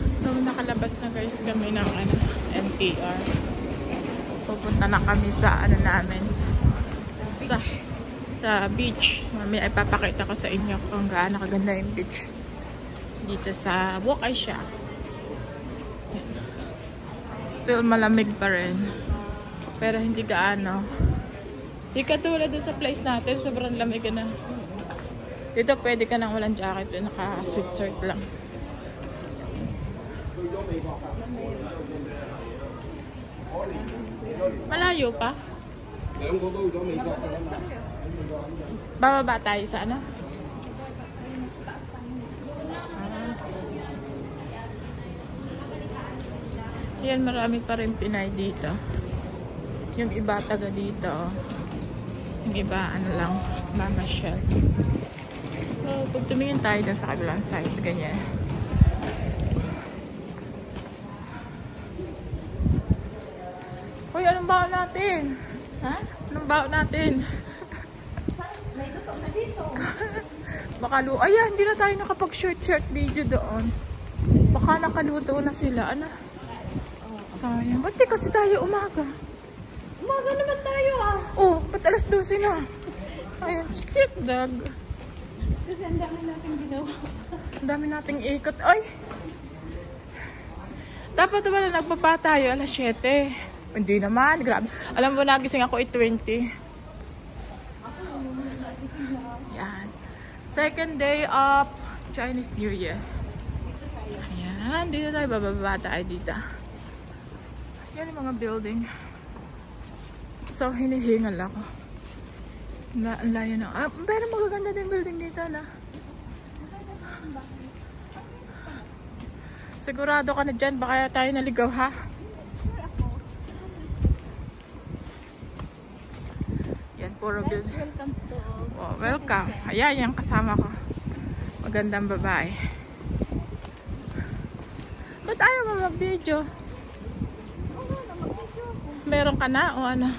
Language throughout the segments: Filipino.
So, nakalabas na guys kami ng NTR. Pupunta na kami sa namin. Sa beach. Mamaya ipapakita ko sa inyo kung gaano kaganda yung beach. Dito sa Waukesha. Still malamig pa rin. Pero hindi gaano. Hindi katulad dun sa place natin. Sobrang lamig na. Dito pwede ka nang walang jacket. Naka-sweatshirt lang. Malayo pa? Bababa tayo sa ano? Yan, marami pa rin Pinay dito. Yung iba taga dito. Yung iba ano lang, mamasyal. So, pag tumingin tayo dun sa kabilang side, ganyan. Uy, anong baon natin? Ha? Anong baon natin? May luto na dito. Baka ayan, hindi na tayo nakapag-short video doon. Baka nakaluto na sila. Ano? Sayang. Ba't di kasi tayo umaga? Umaga naman tayo ah. Oh, ba't alas 12 na? Ayan, shit dog. Kasi ang dami nating ginawa. Ang dami nating ikot. Ay! Dapat wala nagpapa tayo alas 7. Hindi naman, grabe. Alam mo, nagising ako 8:20. Yan. Second day of Chinese New Year. Ayan, dito tayo, bababa tayo dito. Yan yung mga building. So, hinihingal ako. Ang layo na. Ah, pero magaganda din building dito, na. Sigurado ka na dyan, baka tayo naligaw, ha? Puro build. Welcome to. Oh, welcome. Ayan, yung kasama ko. Magandang babae. Ba't ayaw mo mag-video? Meron ka na o ano?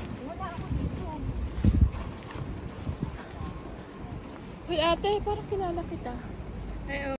Uy ate, parang kilala kita. Ayo.